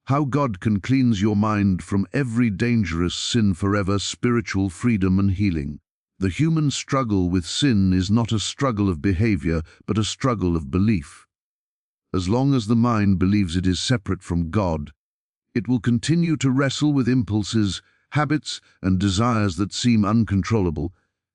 How God can cleanse your mind from every dangerous sin forever, spiritual freedom and healing. The human struggle with sin is not a struggle of behavior, but a struggle of belief. As long as the mind believes it is separate from God, it will continue to wrestle with impulses, habits, and desires that seem uncontrollable.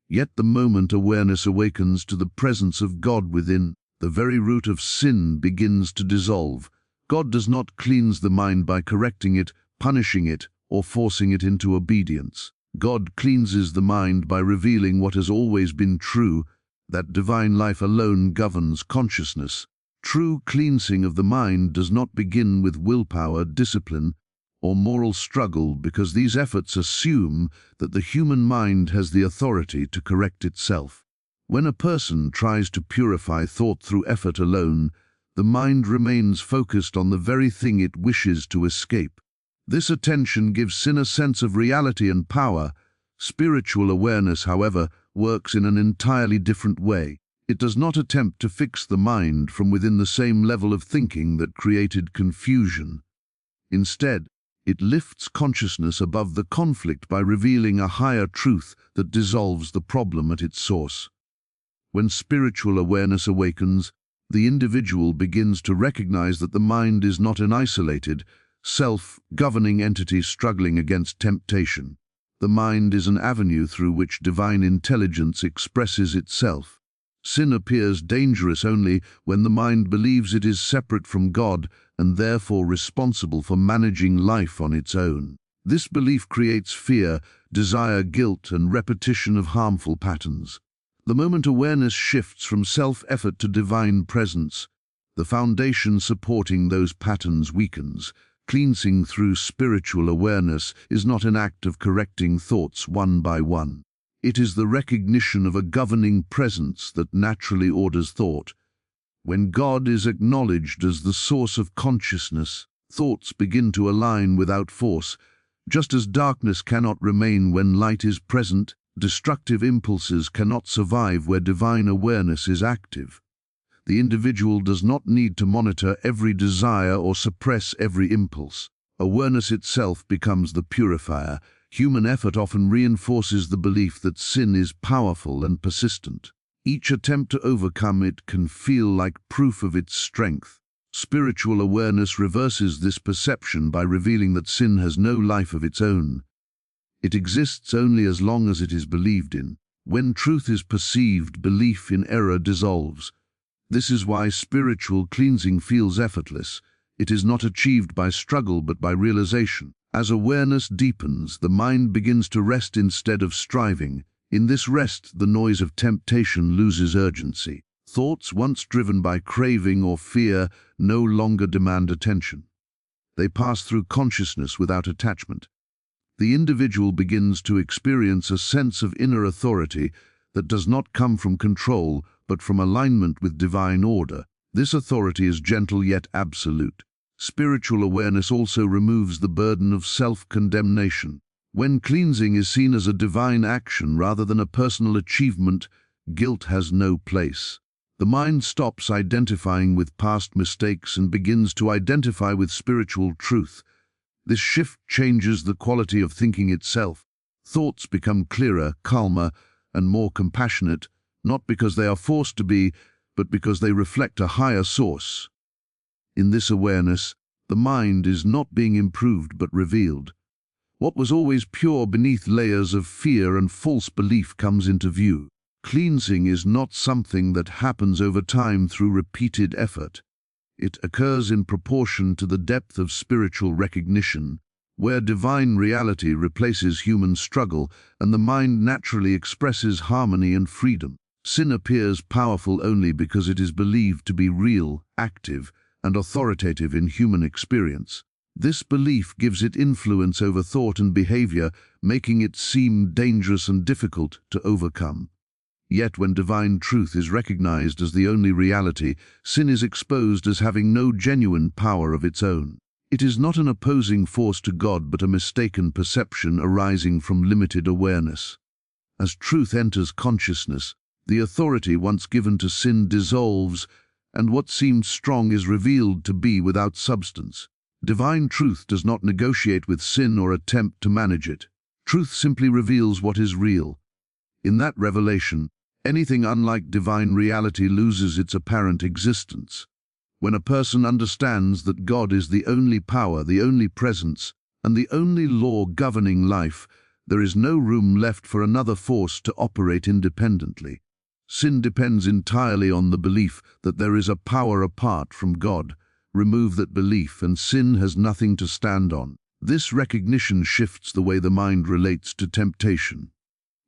Yet the moment awareness awakens to the presence of God within, the very root of sin begins to dissolve. God does not cleanse the mind by correcting it, punishing it, or forcing it into obedience. God cleanses the mind by revealing what has always been true, that divine life alone governs consciousness. True cleansing of the mind does not begin with willpower, discipline, or moral struggle, because these efforts assume that the human mind has the authority to correct itself. When a person tries to purify thought through effort alone, the mind remains focused on the very thing it wishes to escape. This attention gives sin a sense of reality and power. Spiritual awareness, however, works in an entirely different way. It does not attempt to fix the mind from within the same level of thinking that created confusion. Instead, it lifts consciousness above the conflict by revealing a higher truth that dissolves the problem at its source. When spiritual awareness awakens, the individual begins to recognize that the mind is not an isolated, self-governing entity struggling against temptation. The mind is an avenue through which divine intelligence expresses itself. Sin appears dangerous only when the mind believes it is separate from God and therefore responsible for managing life on its own. This belief creates fear, desire, guilt, and repetition of harmful patterns. The moment awareness shifts from self-effort to divine presence, the foundation supporting those patterns weakens. Cleansing through spiritual awareness is not an act of correcting thoughts one by one. It is the recognition of a governing presence that naturally orders thought. When God is acknowledged as the source of consciousness, thoughts begin to align without force. Just as darkness cannot remain when light is present, destructive impulses cannot survive where divine awareness is active. The individual does not need to monitor every desire or suppress every impulse. Awareness itself becomes the purifier. Human effort often reinforces the belief that sin is powerful and persistent. Each attempt to overcome it can feel like proof of its strength. Spiritual awareness reverses this perception by revealing that sin has no life of its own. It exists only as long as it is believed in. When truth is perceived, belief in error dissolves. This is why spiritual cleansing feels effortless. It is not achieved by struggle but by realization. As awareness deepens, the mind begins to rest instead of striving. In this rest, the noise of temptation loses urgency. Thoughts once driven by craving or fear no longer demand attention. They pass through consciousness without attachment. The individual begins to experience a sense of inner authority that does not come from control, but from alignment with divine order. This authority is gentle yet absolute. Spiritual awareness also removes the burden of self-condemnation. When cleansing is seen as a divine action rather than a personal achievement, guilt has no place. The mind stops identifying with past mistakes and begins to identify with spiritual truth. This shift changes the quality of thinking itself. Thoughts become clearer, calmer, and more compassionate, not because they are forced to be, but because they reflect a higher source. In this awareness, the mind is not being improved but revealed. What was always pure beneath layers of fear and false belief comes into view. Cleansing is not something that happens over time through repeated effort. It occurs in proportion to the depth of spiritual recognition, where divine reality replaces human struggle and the mind naturally expresses harmony and freedom. Sin appears powerful only because it is believed to be real, active, and authoritative in human experience. This belief gives it influence over thought and behavior, making it seem dangerous and difficult to overcome. Yet when divine truth is recognized as the only reality, sin is exposed as having no genuine power of its own. It is not an opposing force to God but a mistaken perception arising from limited awareness. As truth enters consciousness, the authority once given to sin dissolves, and what seemed strong is revealed to be without substance. Divine truth does not negotiate with sin or attempt to manage it. Truth simply reveals what is real. In that revelation, anything unlike divine reality loses its apparent existence. When a person understands that God is the only power, the only presence, and the only law governing life, there is no room left for another force to operate independently. Sin depends entirely on the belief that there is a power apart from God. Remove that belief, and sin has nothing to stand on. This recognition shifts the way the mind relates to temptation.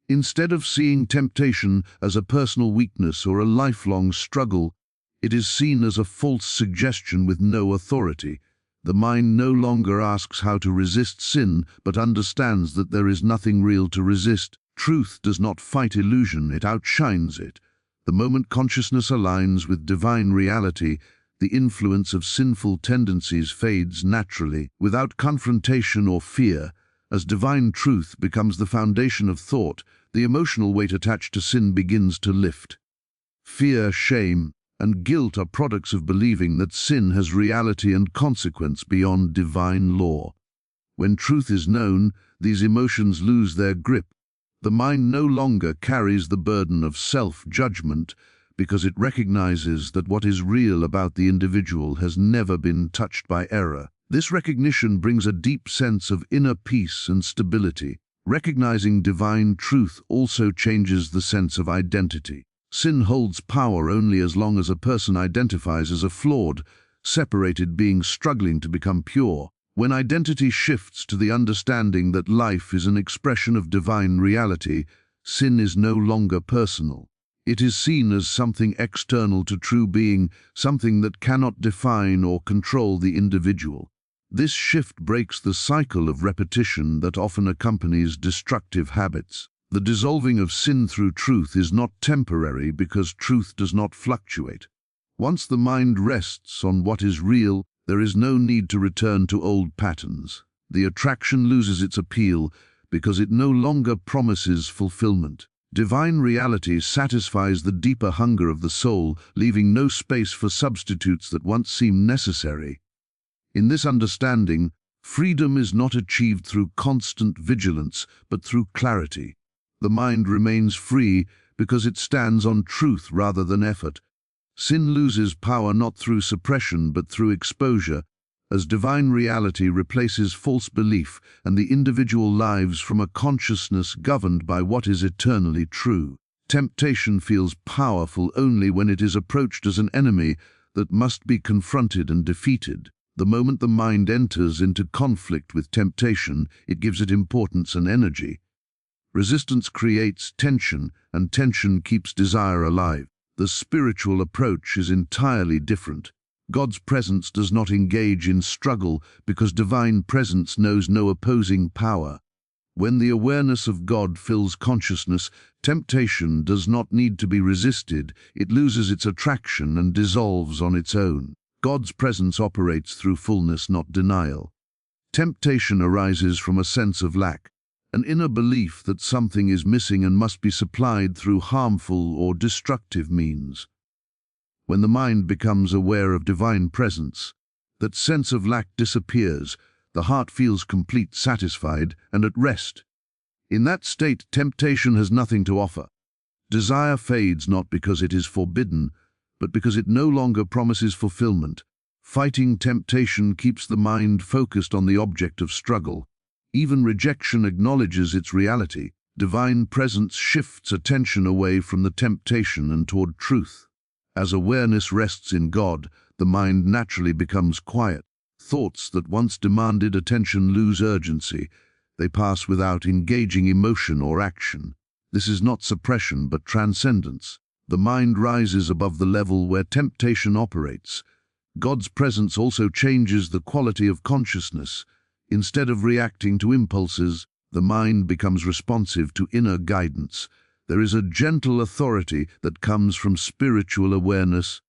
Instead of seeing temptation as a personal weakness or a lifelong struggle, it is seen as a false suggestion with no authority. The mind no longer asks how to resist sin, but understands that there is nothing real to resist. Truth does not fight illusion, it outshines it. The moment consciousness aligns with divine reality, the influence of sinful tendencies fades naturally, without confrontation or fear. As divine truth becomes the foundation of thought, the emotional weight attached to sin begins to lift. Fear, shame, and guilt are products of believing that sin has reality and consequence beyond divine law. When truth is known, these emotions lose their grip. The mind no longer carries the burden of self-judgment because it recognizes that what is real about the individual has never been touched by error. This recognition brings a deep sense of inner peace and stability. Recognizing divine truth also changes the sense of identity. Sin holds power only as long as a person identifies as a flawed, separated being struggling to become pure. When identity shifts to the understanding that life is an expression of divine reality, sin is no longer personal. It is seen as something external to true being, something that cannot define or control the individual. This shift breaks the cycle of repetition that often accompanies destructive habits. The dissolving of sin through truth is not temporary because truth does not fluctuate. Once the mind rests on what is real, there is no need to return to old patterns. The attraction loses its appeal because it no longer promises fulfillment. Divine reality satisfies the deeper hunger of the soul, leaving no space for substitutes that once seemed necessary. In this understanding, freedom is not achieved through constant vigilance, but through clarity. The mind remains free because it stands on truth rather than effort. Sin loses power not through suppression but through exposure, as divine reality replaces false belief and the individual lives from a consciousness governed by what is eternally true. Temptation feels powerful only when it is approached as an enemy that must be confronted and defeated. The moment the mind enters into conflict with temptation, it gives it importance and energy. Resistance creates tension, and tension keeps desire alive. The spiritual approach is entirely different. God's presence does not engage in struggle because divine presence knows no opposing power. When the awareness of God fills consciousness, temptation does not need to be resisted. It loses its attraction and dissolves on its own. God's presence operates through fullness, not denial. Temptation arises from a sense of lack, an inner belief that something is missing and must be supplied through harmful or destructive means. When the mind becomes aware of divine presence, that sense of lack disappears, the heart feels complete, satisfied, and at rest. In that state, temptation has nothing to offer. Desire fades not because it is forbidden, but because it no longer promises fulfillment. Fighting temptation keeps the mind focused on the object of struggle. Even rejection acknowledges its reality. Divine presence shifts attention away from the temptation and toward truth. As awareness rests in God, the mind naturally becomes quiet. Thoughts that once demanded attention lose urgency. They pass without engaging emotion or action. This is not suppression but transcendence. The mind rises above the level where temptation operates. God's presence also changes the quality of consciousness. Instead of reacting to impulses, the mind becomes responsive to inner guidance. There is a gentle authority that comes from spiritual awareness,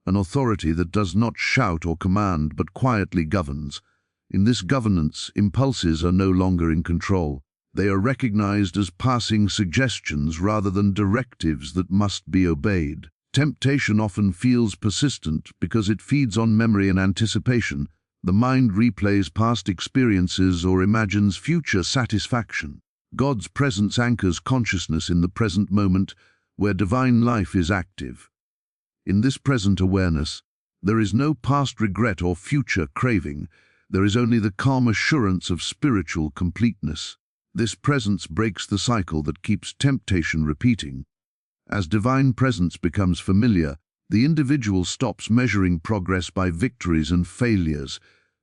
an authority that does not shout or command but quietly governs. In this governance, impulses are no longer in control. They are recognized as passing suggestions rather than directives that must be obeyed. Temptation often feels persistent because it feeds on memory and anticipation. The mind replays past experiences or imagines future satisfaction. God's presence anchors consciousness in the present moment, where divine life is active. In this present awareness, there is no past regret or future craving. There is only the calm assurance of spiritual completeness. This presence breaks the cycle that keeps temptation repeating. As divine presence becomes familiar, the individual stops measuring progress by victories and failures.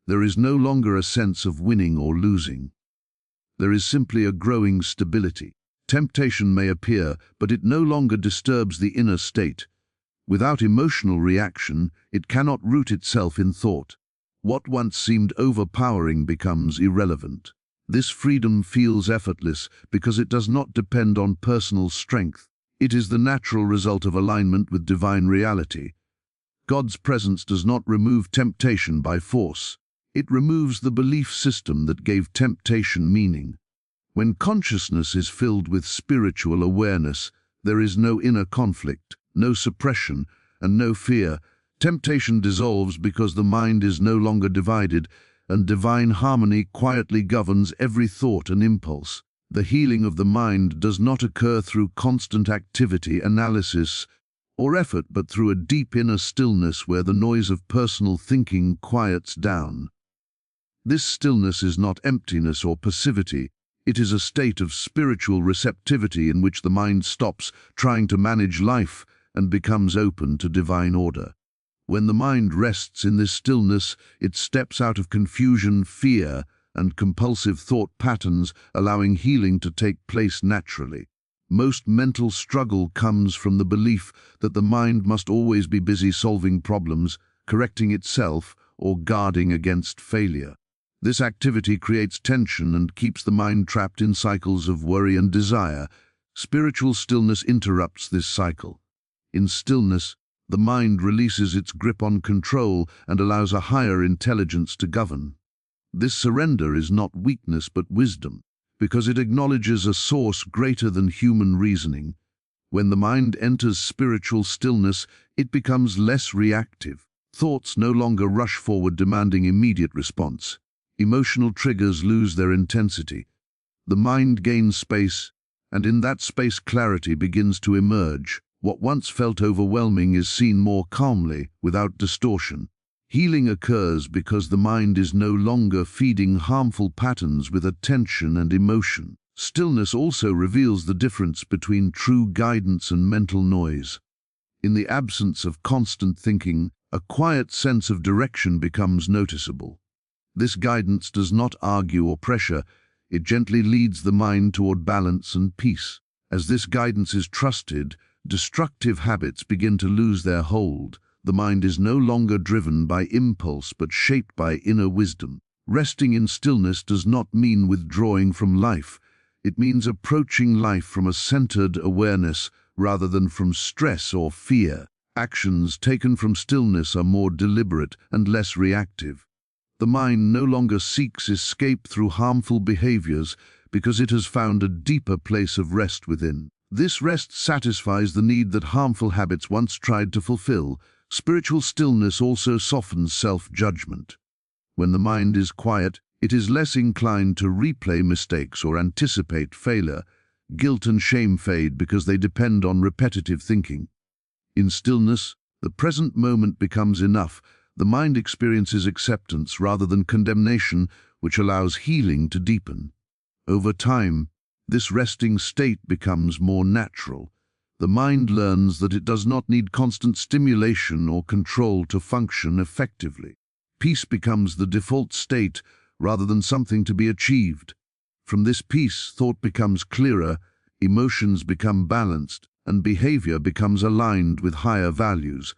There is no longer a sense of winning or losing. There is simply a growing stability. Temptation may appear, but it no longer disturbs the inner state. Without emotional reaction, it cannot root itself in thought. What once seemed overpowering becomes irrelevant. This freedom feels effortless because it does not depend on personal strength. It is the natural result of alignment with divine reality. God's presence does not remove temptation by force. It removes the belief system that gave temptation meaning. When consciousness is filled with spiritual awareness, there is no inner conflict, no suppression, and no fear. Temptation dissolves because the mind is no longer divided, and divine harmony quietly governs every thought and impulse. The healing of the mind does not occur through constant activity, analysis, or effort, but through a deep inner stillness where the noise of personal thinking quiets down. This stillness is not emptiness or passivity. It is a state of spiritual receptivity in which the mind stops trying to manage life and becomes open to divine order. When the mind rests in this stillness, it steps out of confusion, fear, and compulsive thought patterns, allowing healing to take place naturally. Most mental struggle comes from the belief that the mind must always be busy solving problems, correcting itself, or guarding against failure. This activity creates tension and keeps the mind trapped in cycles of worry and desire. Spiritual stillness interrupts this cycle. In stillness, the mind releases its grip on control and allows a higher intelligence to govern. This surrender is not weakness but wisdom, because it acknowledges a source greater than human reasoning. When the mind enters spiritual stillness, it becomes less reactive. Thoughts no longer rush forward demanding immediate response. Emotional triggers lose their intensity. The mind gains space, and in that space clarity begins to emerge. What once felt overwhelming is seen more calmly, without distortion. Healing occurs because the mind is no longer feeding harmful patterns with attention and emotion. Stillness also reveals the difference between true guidance and mental noise. In the absence of constant thinking, a quiet sense of direction becomes noticeable. This guidance does not argue or pressure, it gently leads the mind toward balance and peace. As this guidance is trusted, destructive habits begin to lose their hold. The mind is no longer driven by impulse but shaped by inner wisdom. Resting in stillness does not mean withdrawing from life. It means approaching life from a centered awareness rather than from stress or fear. Actions taken from stillness are more deliberate and less reactive. The mind no longer seeks escape through harmful behaviors because it has found a deeper place of rest within. This rest satisfies the need that harmful habits once tried to fulfill. Spiritual stillness also softens self-judgment. When the mind is quiet, it is less inclined to replay mistakes or anticipate failure. Guilt and shame fade because they depend on repetitive thinking. In stillness, the present moment becomes enough. The mind experiences acceptance rather than condemnation, which allows healing to deepen. Over time, this resting state becomes more natural. The mind learns that it does not need constant stimulation or control to function effectively. Peace becomes the default state rather than something to be achieved. From this peace, thought becomes clearer, emotions become balanced, and behavior becomes aligned with higher values.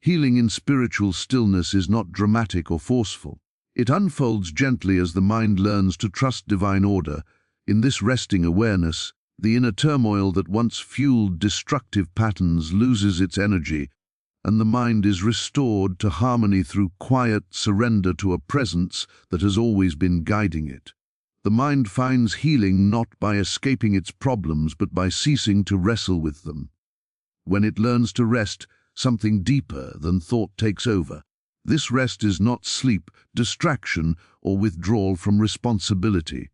Healing in spiritual stillness is not dramatic or forceful. It unfolds gently as the mind learns to trust divine order. In this resting awareness, the inner turmoil that once fueled destructive patterns loses its energy, and the mind is restored to harmony through quiet surrender to a presence that has always been guiding it. The mind finds healing not by escaping its problems but by ceasing to wrestle with them. When it learns to rest, something deeper than thought takes over. This rest is not sleep, distraction, or withdrawal from responsibility.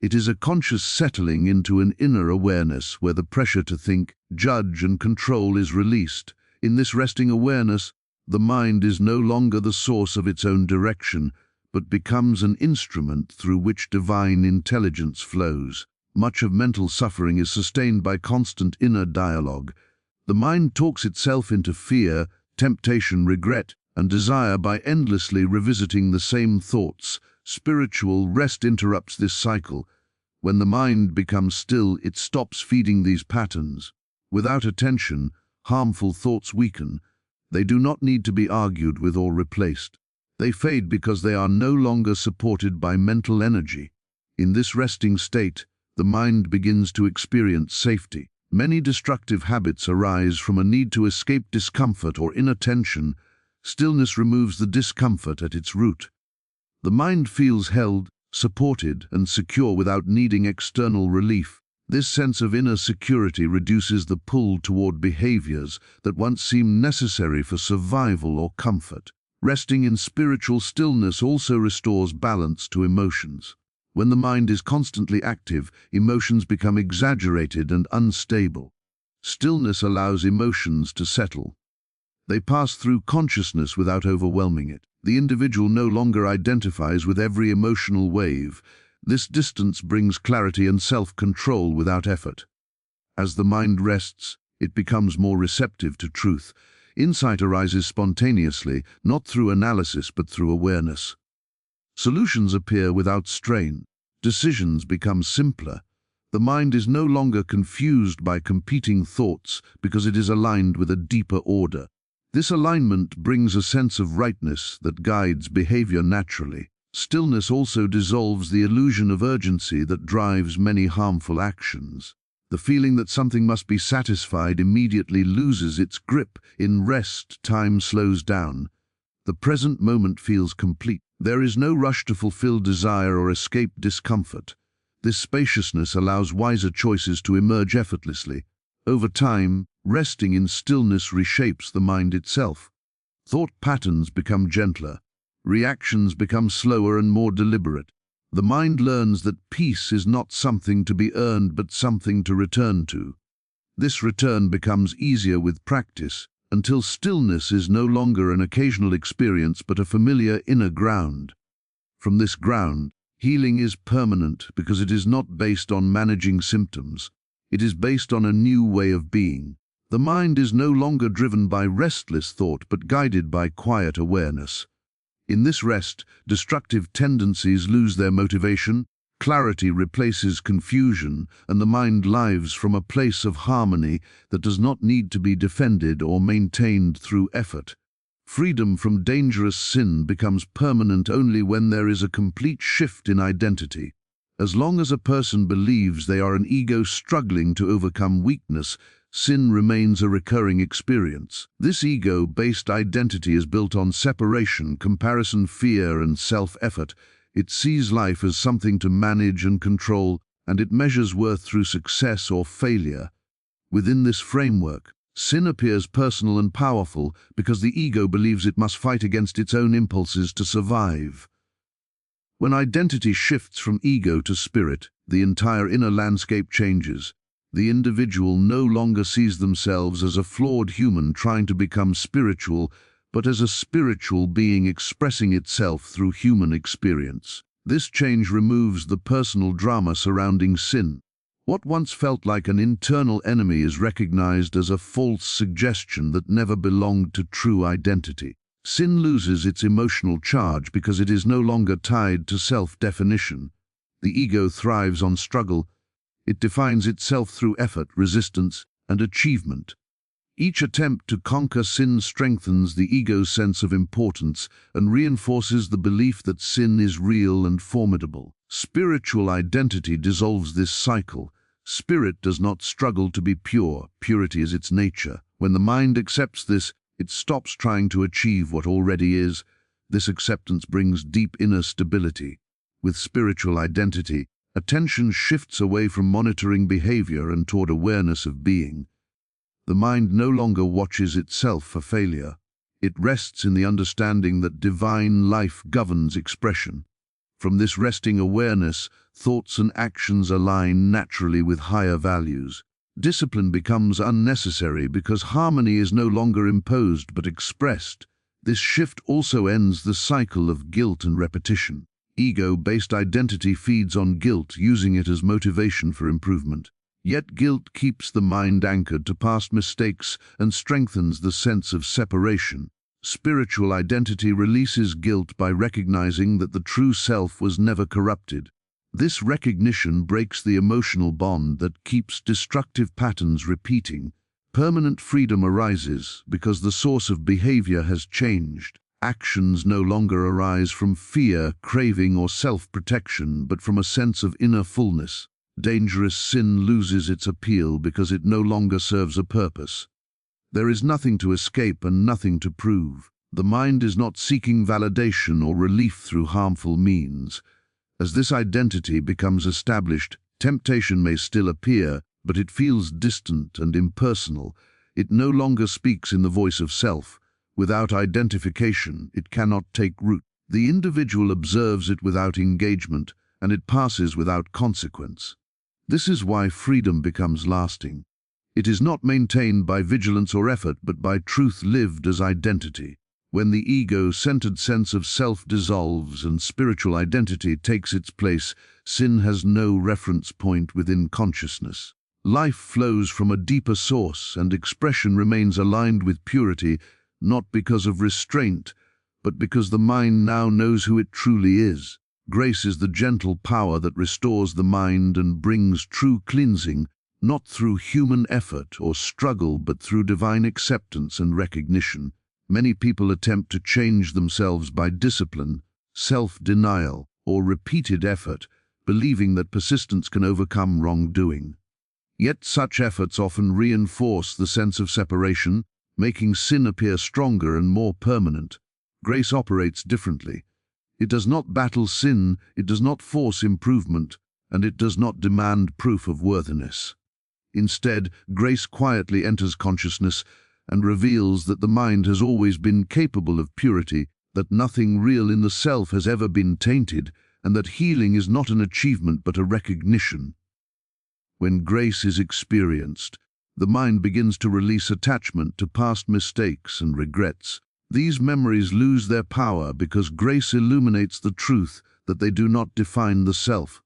It is a conscious settling into an inner awareness where the pressure to think, judge, and control is released. In this resting awareness, the mind is no longer the source of its own direction, but becomes an instrument through which divine intelligence flows. Much of mental suffering is sustained by constant inner dialogue. The mind talks itself into fear, temptation, regret, and desire by endlessly revisiting the same thoughts. Spiritual rest interrupts this cycle. When the mind becomes still, it stops feeding these patterns. Without attention, harmful thoughts weaken. They do not need to be argued with or replaced. They fade because they are no longer supported by mental energy. In this resting state, the mind begins to experience safety. Many destructive habits arise from a need to escape discomfort or inattention. Stillness removes the discomfort at its root. The mind feels held, supported, and secure without needing external relief. This sense of inner security reduces the pull toward behaviors that once seemed necessary for survival or comfort. Resting in spiritual stillness also restores balance to emotions. When the mind is constantly active, emotions become exaggerated and unstable. Stillness allows emotions to settle. They pass through consciousness without overwhelming it. The individual no longer identifies with every emotional wave. This distance brings clarity and self-control without effort. As the mind rests, it becomes more receptive to truth. Insight arises spontaneously, not through analysis but through awareness. Solutions appear without strain. Decisions become simpler. The mind is no longer confused by competing thoughts because it is aligned with a deeper order. This alignment brings a sense of rightness that guides behavior naturally. Stillness also dissolves the illusion of urgency that drives many harmful actions. The feeling that something must be satisfied immediately loses its grip. In rest, time slows down. The present moment feels complete. There is no rush to fulfill desire or escape discomfort. This spaciousness allows wiser choices to emerge effortlessly. Over time, resting in stillness reshapes the mind itself. Thought patterns become gentler. Reactions become slower and more deliberate. The mind learns that peace is not something to be earned but something to return to. This return becomes easier with practice, until stillness is no longer an occasional experience but a familiar inner ground. From this ground, healing is permanent because it is not based on managing symptoms. It is based on a new way of being. The mind is no longer driven by restless thought but guided by quiet awareness. In this rest, destructive tendencies lose their motivation, clarity replaces confusion, and the mind lives from a place of harmony that does not need to be defended or maintained through effort. Freedom from dangerous sin becomes permanent only when there is a complete shift in identity. As long as a person believes they are an ego struggling to overcome weakness, sin remains a recurring experience. This ego-based identity is built on separation, comparison, fear, and self-effort. It sees life as something to manage and control, and it measures worth through success or failure. Within this framework, sin appears personal and powerful because the ego believes it must fight against its own impulses to survive. When identity shifts from ego to spirit, the entire inner landscape changes. The individual no longer sees themselves as a flawed human trying to become spiritual, but as a spiritual being expressing itself through human experience. This change removes the personal drama surrounding sin. What once felt like an internal enemy is recognized as a false suggestion that never belonged to true identity. Sin loses its emotional charge because it is no longer tied to self-definition. The ego thrives on struggle. It defines itself through effort, resistance, and achievement. Each attempt to conquer sin strengthens the ego's sense of importance and reinforces the belief that sin is real and formidable. Spiritual identity dissolves this cycle. Spirit does not struggle to be pure. Purity is its nature. When the mind accepts this, it stops trying to achieve what already is. This acceptance brings deep inner stability. With spiritual identity, attention shifts away from monitoring behavior and toward awareness of being. The mind no longer watches itself for failure. It rests in the understanding that divine life governs expression. From this resting awareness, thoughts and actions align naturally with higher values. Discipline becomes unnecessary because harmony is no longer imposed but expressed. This shift also ends the cycle of guilt and repetition. Ego-based identity feeds on guilt, using it as motivation for improvement. Yet guilt keeps the mind anchored to past mistakes and strengthens the sense of separation. Spiritual identity releases guilt by recognizing that the true self was never corrupted. This recognition breaks the emotional bond that keeps destructive patterns repeating. Permanent freedom arises because the source of behavior has changed. Actions no longer arise from fear, craving, or self-protection, but from a sense of inner fullness. Dangerous sin loses its appeal because it no longer serves a purpose. There is nothing to escape and nothing to prove. The mind is not seeking validation or relief through harmful means. As this identity becomes established, temptation may still appear, but it feels distant and impersonal. It no longer speaks in the voice of self. Without identification, it cannot take root. The individual observes it without engagement, and it passes without consequence. This is why freedom becomes lasting. It is not maintained by vigilance or effort, but by truth lived as identity. When the ego-centered sense of self dissolves and spiritual identity takes its place, sin has no reference point within consciousness. Life flows from a deeper source, and expression remains aligned with purity, not because of restraint, but because the mind now knows who it truly is. Grace is the gentle power that restores the mind and brings true cleansing, not through human effort or struggle, but through divine acceptance and recognition. Many people attempt to change themselves by discipline, self-denial, or repeated effort, believing that persistence can overcome wrongdoing. Yet such efforts often reinforce the sense of separation, making sin appear stronger and more permanent. Grace operates differently. It does not battle sin, it does not force improvement, and it does not demand proof of worthiness. Instead, grace quietly enters consciousness and reveals that the mind has always been capable of purity, that nothing real in the self has ever been tainted, and that healing is not an achievement but a recognition. When grace is experienced, the mind begins to release attachment to past mistakes and regrets. These memories lose their power because grace illuminates the truth that they do not define the self.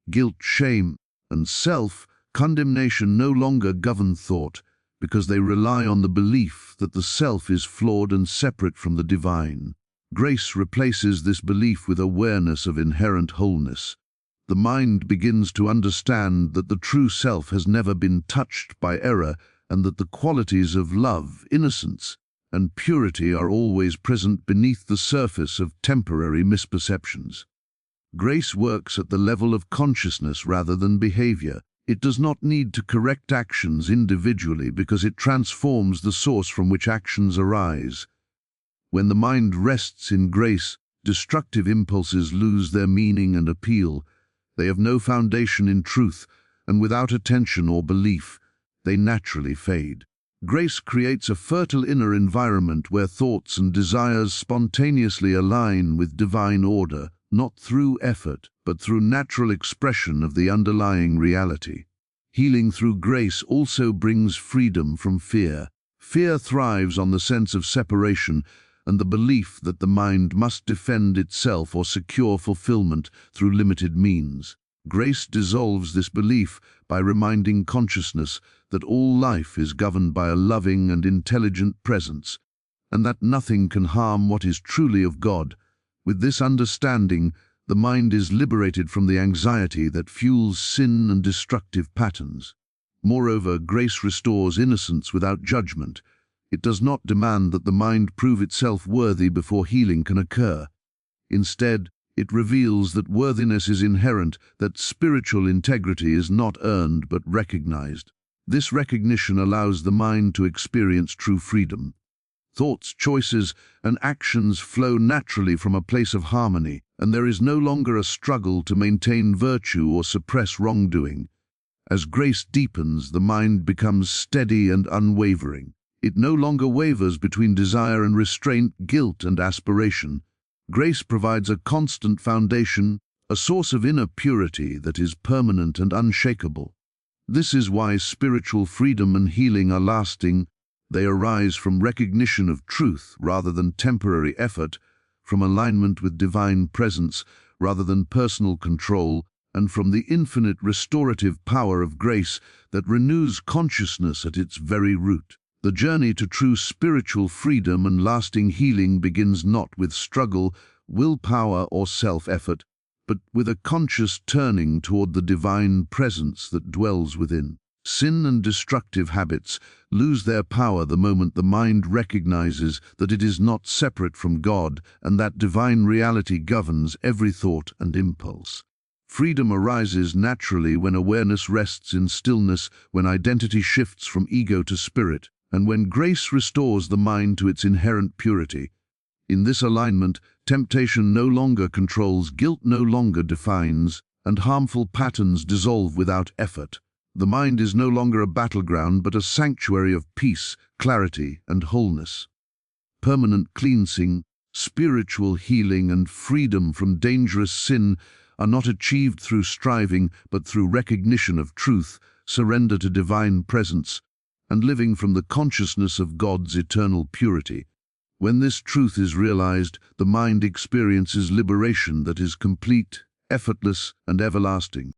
Guilt, shame, and self-condemnation no longer govern thought because they rely on the belief that the self is flawed and separate from the divine. Grace replaces this belief with awareness of inherent wholeness. The mind begins to understand that the true self has never been touched by error and that the qualities of love, innocence, and purity are always present beneath the surface of temporary misperceptions. Grace works at the level of consciousness rather than behavior. It does not need to correct actions individually because it transforms the source from which actions arise. When the mind rests in grace, destructive impulses lose their meaning and appeal. They have no foundation in truth, and without attention or belief, they naturally fade. Grace creates a fertile inner environment where thoughts and desires spontaneously align with divine order, not through effort, but through natural expression of the underlying reality. Healing through grace also brings freedom from fear. Fear thrives on the sense of separation and the belief that the mind must defend itself or secure fulfillment through limited means. Grace dissolves this belief by reminding consciousness that all life is governed by a loving and intelligent presence, and that nothing can harm what is truly of God. With this understanding, the mind is liberated from the anxiety that fuels sin and destructive patterns. Moreover, grace restores innocence without judgment. It does not demand that the mind prove itself worthy before healing can occur. Instead, it reveals that worthiness is inherent, that spiritual integrity is not earned but recognized. This recognition allows the mind to experience true freedom. Thoughts, choices, and actions flow naturally from a place of harmony, and there is no longer a struggle to maintain virtue or suppress wrongdoing. As grace deepens, the mind becomes steady and unwavering. It no longer wavers between desire and restraint, guilt and aspiration. Grace provides a constant foundation, a source of inner purity that is permanent and unshakable. This is why spiritual freedom and healing are lasting. They arise from recognition of truth rather than temporary effort, from alignment with divine presence rather than personal control, and from the infinite restorative power of grace that renews consciousness at its very root. The journey to true spiritual freedom and lasting healing begins not with struggle, willpower, or self-effort, but with a conscious turning toward the divine presence that dwells within. Sin and destructive habits lose their power the moment the mind recognizes that it is not separate from God and that divine reality governs every thought and impulse. Freedom arises naturally when awareness rests in stillness, when identity shifts from ego to spirit, and when grace restores the mind to its inherent purity. In this alignment, temptation no longer controls, guilt no longer defines, and harmful patterns dissolve without effort. The mind is no longer a battleground but a sanctuary of peace, clarity, and wholeness. Permanent cleansing, spiritual healing, and freedom from dangerous sin are not achieved through striving but through recognition of truth, surrender to divine presence, and living from the consciousness of God's eternal purity. When this truth is realized, the mind experiences liberation that is complete, effortless, and everlasting.